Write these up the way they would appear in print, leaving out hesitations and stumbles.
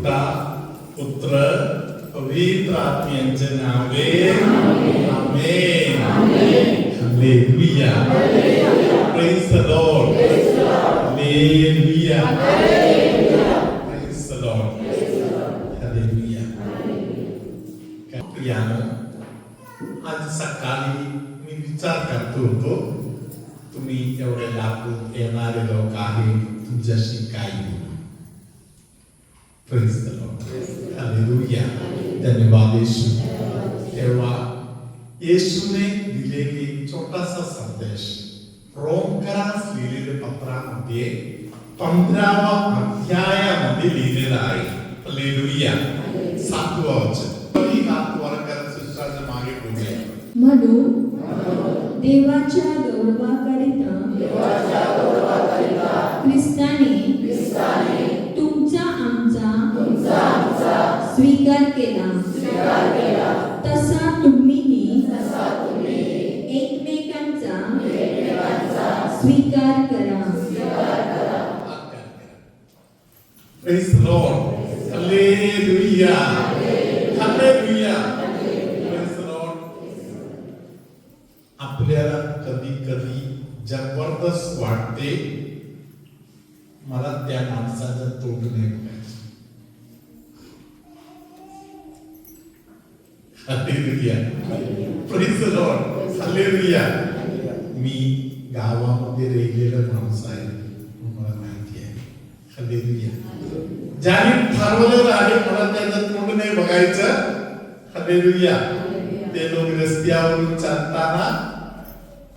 पिता पुत्र पवित्र आत्म्याचे नावे amen. Hallelujah. Praise the Lord. Hallelujah. Praise the Lord. Hallelujah. प्रियानो, आज सकाळी मी विचार करतो होतो, तुम्ही एवढे लांबून येणारे लोक आहे, तुमच्याशी काय बोलू. Praise the Lord. हालेलुया. धन्यवाद येशू. तेव्हा येशूने दिलेली छोटासा संदेश रोमकरास लिहिलेल्या पत्रामध्ये 15व्या अध्यायामध्ये लिहिलेला आहे. हालेलुया. 7वं वचन. मागे बोलूया. म्हणून देवाच्या गौरवाकरिता ख्रिस्ताने तुमचा आमचा स्वीकार केला. तसा तुम्हीही एकमेकांचा स्वीकार करा. Praise the Lord. Hallelujah. Hallelujah. Praise the Lord. आपल्याला कधी जबरदस्त वाटते, मला त्या माणसाचं तोंड नाही बघायचं. Hallelujah. Praise the Lord. Hallelujah. मी गावामध्ये राहिलेला माणूस आहे, मला माहिती आहे. हालेलुया. ज्याने ठरवलेलं आहे मला त्याचं तोंड नाही बघायचं. हालेलुया. ते लोक रस्त्यावरून चालताना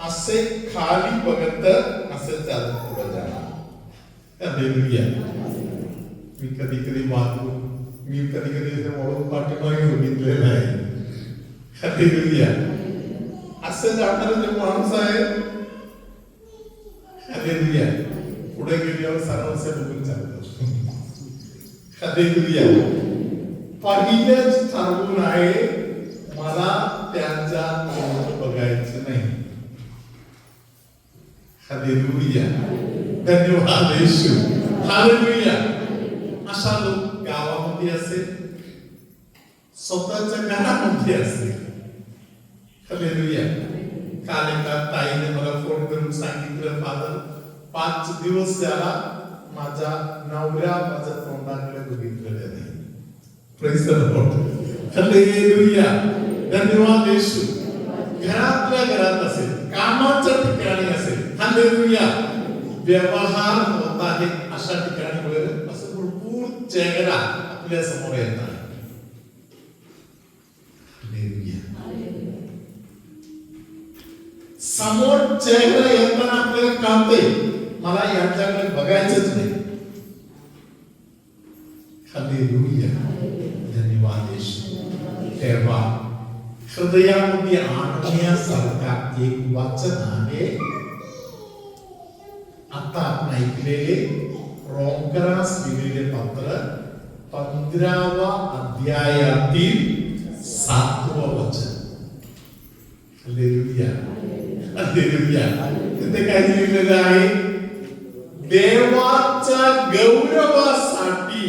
असे खाली बघत असे चालत पुढे जाणार. हालेलुया. मी कधी वळून पाठीमागे बघितलेलं आहे. हालेलुया. असं जाणारे जे माणूस आहे, हालेलुया, पुढे गेल्यावर सर्वसे बघून चालतो. हालेलुया. पहिलेच ठरवून आहे मला त्यांच्या तोंड बघायचं नाही. हालेलुया. धन्यवाद येशू. हालेलुया. अशा लोक गावामध्ये असेल, स्वतःच्या घरामध्ये असेल. हालेलुया. काल एका ताईने मला फोन करून सांगितलं, फादर 5 दिवस झाला माझ्या नवऱ्या माझ्या तोंडाकडे बघितलेले नाही. Praise the Lord. हालेलुया. धन्यवाद येशू. घरातल्या घरात असेल, कामाच्या ठिकाणी असेल, हालेलुया, व्यवहार होत आहे अशा ठिकाणी वगैरे असं भरपूर चेहरा आपल्या समोर येतात. समोर चेहरा येताना आपल्याला कळते मला यांच्याकडे बघायचंच नाही. हालेलुया. धन्यवाद येशू. तेव्हा हृदयामध्ये आणण्यासारखा एक वाचन आहे. आता आपण ऐकलेले रोमकरास लिहिलेले पत्र 15व्या अध्यायातील 7वं वचन. हालेलुया. हालेलुया. तिथे काय लिहिलेलं आहे? देवाच्या गौरवासाठी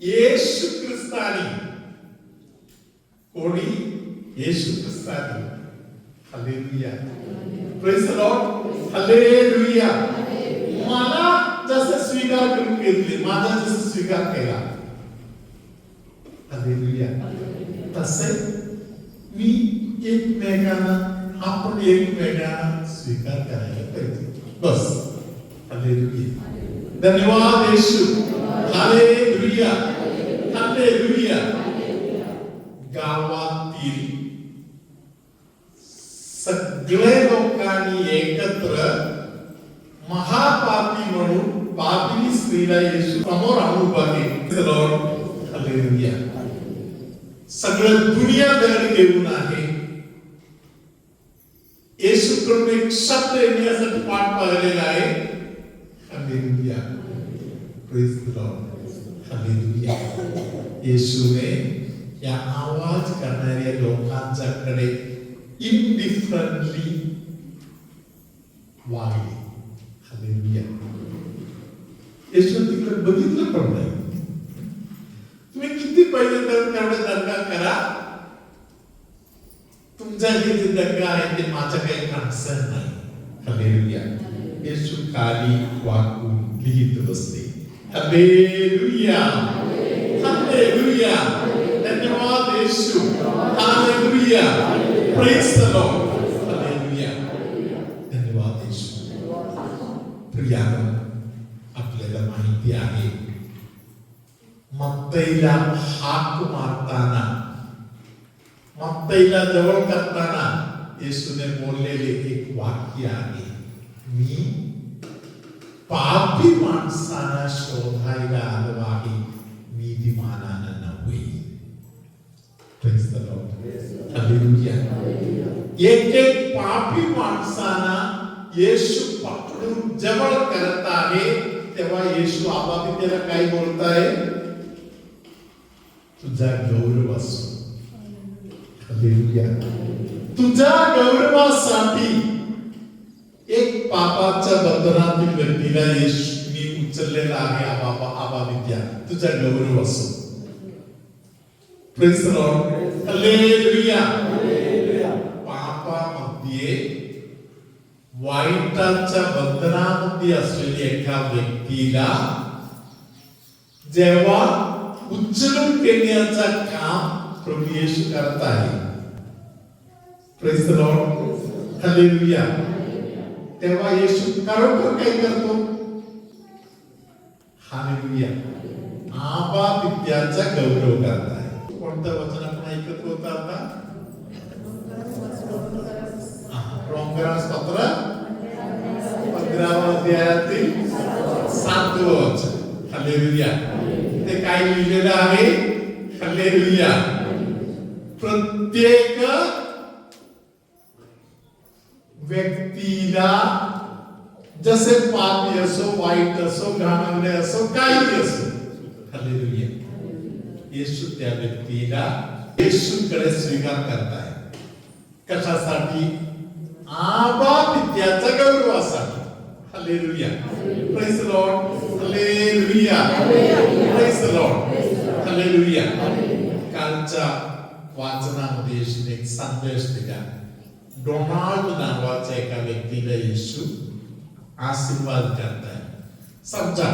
येशू ख्रिस्तानी, कोणी? येशू ख्रिस्तानी. Hallelujah. Praise the Lord. Hallelujah. मला जसं स्वीकार करून घेतले, माझा जसं स्वीकार केला, हालेलुया, तसे मी एकमेकांना, आपण एकमेकांना स्वीकार करायला पाहिजे. बस. हालेलुया. धन्यवाद येशू. हालेलुया. हालेलुया. गावातील सगळे लोकांनी एकत्र महापापी म्हणून पापी स्त्रीला येशू समोर आणून बघे. लॉर्ड. हालेलुया. सगळं दुनिया धड घेऊन आहे. येशू कडून एक शब्द येण्यासाठी पाठ पाहिलेला आहे. Hallelujah. Praise the Lord. Hallelujah. येशूने या आवाज करणाऱ्या लोकांच्याकडे इनडिफरंटली वागले. हालेलुया. येशू तिकडे बघितलं पण नाही. तुम्ही किती पहिले तर तेवढे दंगा करा, तुमच्या जे दंगा आहे ते माझं काही कन्सर्न नाही. हालेलुया. येशू खाली वाकून लिहित बसले. हालेलुया. हालेलुया. धन्यवाद Yeshu. Hallelujah. Praise the Lord. Hallelujah. धन्यवाद येशू. प्रियानो, आपल्याला माहिती आहे मत्तईला हाक मारताना, मत्तईला जवळ करताना येशूने बोललेले एक वाक्य आहे, मी पापी माणसांना शोधायला आलो आहे, नीतिमानांना नव्हे. Praise the Lord. हालेलुया. एक एक पापी माणसांना येशू पकडून जवळ करत आहे. तेव्हा येशू आबा त्याला काय बोलताय? तुझा गौरव असो. हालेलुया. तुझ्या गौरवासाठी एक पापाच्या बंधनातील व्यक्तीला येशूने उचललेला आहे. आबा विद्या, तुझा गौरव असो. Praise the Lord. हालेलुया. पापामध्ये वाईटाच्या बंधनामध्ये असलेली एका व्यक्तीला जेव्हा उचलून घेण्याचं काम प्रभू येशू करत आहे. Praise the Lord. हालेलुया. तेव्हा येशू खरोखर काय करतो? हालेलुया. आबा विद्याचा गौरव करत आहे. कोणतं वचन आपण ऐकत होता आता? रोमकरांस पत्र 15व्या अध्यायातील 7वें वचन. हालेलुया. ते काय लिहिलेलं आहे? हालेलुया. प्रत्येक व्यक्तीला जसे पापी असो, वाईट असो, घाणवणे असो, काही असो, हालेलुया, येशू त्या व्यक्तीला येशूकडे स्वीकार करताय. कशासाठी? आबा विद्याचा गौरवासाठी. Hallelujah. Praise the Lord. Hallelujah. Praise the Lord. Hallelujah. कालच्या वाचनामध्ये येशूने एक संदेश दिला. डोनाल्ड नावाच्या एका व्यक्तीला येशू आशीर्वाद करताय. समजा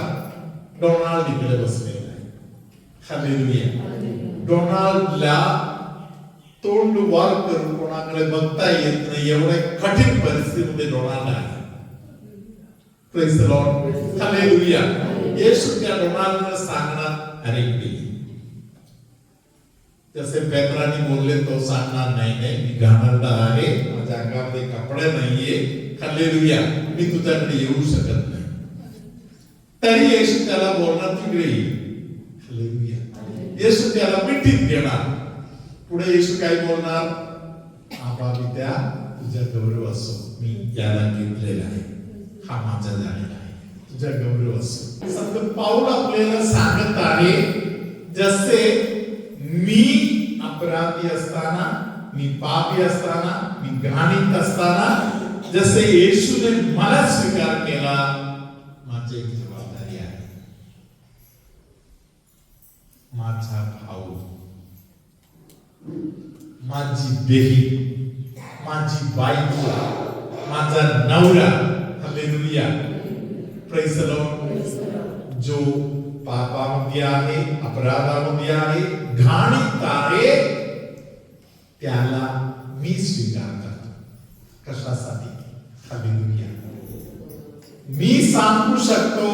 डोनाल्ड इकडे बसलेला आहे. हालेलुया. डोनाल्डला तोंड वर करून कोणाकडे बघता येत नाही, एवढे कठीण परिस्थितीमध्ये डोनाल्ड आहे. Praise the Lord. हालेलुया. येशू त्या डोनाल्डला सांगणार, अरे प्रिय, जसे पेत्राने बोलले तो सांगणार नाही, मी घाणेरडा आहे, माझ्या अंगामध्ये कपडे नाहीये, हालेलुया, मी तुझ्याकडे येऊ शकत नाही. तरी येशू त्याला बोलणार, तिकडे ये. हालेलुया. येशू त्याला मिठीत घेणार. पुढे येशू काय बोलणार? आबा विद्या, तुझा गौरव असो, मी याला घेतलेला आहे, हा माझा झालेला आहे, तुझा गौरव असो. संत पाऊल आपल्याला सांगत आहे, जसे मी अपराधी असताना, मी पापी असताना, मी घाणीत असताना, जसे येशूने मला स्वीकार केला, माझी एक जबाबदारी आहे. माझा भाऊ, माझी बहीण, माझी बायको, माझा नवरा, हालेलुया, प्रेज द लॉर्ड, जो पापामध्ये आहे, अपराधामध्ये आहे, घाणीत आहे, त्याला मी स्वीकार करतो. कशासाठी? हालेलुया. मी सांगू शकतो,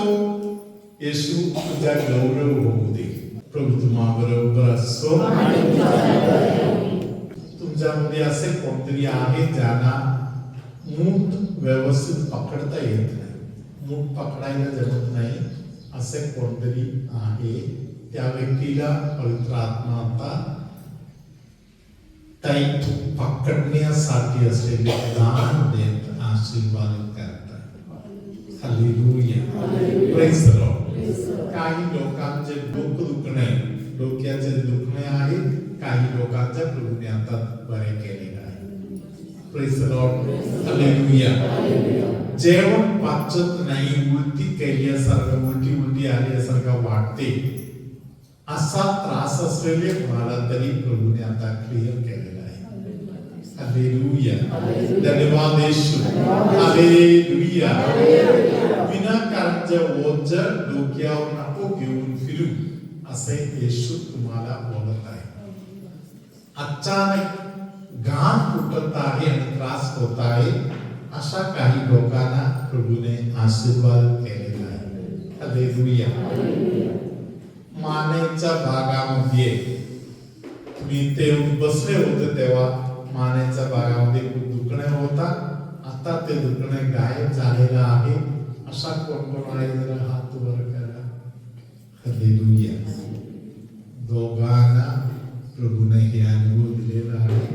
येशू तुझा गौरव होऊ दे. प्रभू तुम्हा बरोबर असो. तुमच्यामध्ये असे कोणतरी आहे ज्यांना मूठ व्यवस्थित पकडता येत नाही, मूठ पकडायला जमत नाही, असे कोणतरी आहे. त्या व्यक्तीला पवित्र आत्मा आता काही पकडण्यासाठी असलेले दान देत आशीर्वाद करतात. हालेलुया. Praise the Lord. काही लोकांचे डोकं दुखणे, डोक्याचे दुखणे आहे, काही लोकांच्या प्रभूने आता बरे केलेले आहे. Praise the Lord. हालेलुया. जेवण पाचत नाही, उलटी केल्यासारखं उलटी आल्यासारखं वाटते, असा त्रास असलेले कोणाला तरी प्रभूने आता क्लिअर केलेला आहे. हालेलुया, धन्यवाद येशू, हालेलुया. विनाकारणचं ओझ डोक्यावर नको घेऊन फिरू असे येशू तुम्हाला बोलत आहे. अचानक घाम फुटत आहे आणि त्रास होत आहे, अशा काही लोकांना प्रभूने आशीर्वाद केलेला आहे. हालेलुया. मानेच्या भागामध्ये तुम्ही ते बसले होते तेव्हा मानेच्या भागामध्ये खूप दुखणं होता, आता ते दुखणं गायब झालेलं आहे. अशा कोण आहे जरा हात वर करा. हालेलुया. दोघांना प्रभूने हे अनुभव दिलेला आहे.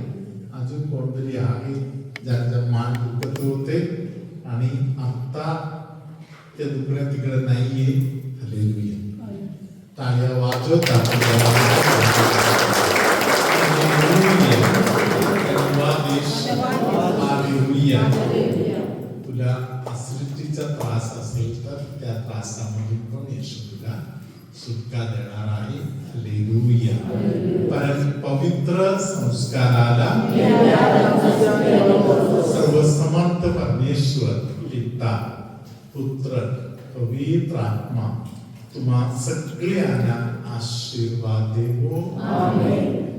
अजून कोणतरी आहे ज्यांच्या मान दुखत होते आणि आता ते दुखणं तिकडे नाहीये. हालेलुया. टाळ्या वाजवत आपण हालेलुया. तुला असृष्टीचा त्रास असेल तर त्या त्रासामधून पण येशू तुला सुटका देणार आहे. हालेलुया. कारण पवित्र संस्काराला सर्वसमर्थ परमेश्वर पिता पुत्र पवित्र आत्मा तुम्हा सगळ्यांना आशीर्वाद देवो. आमेन.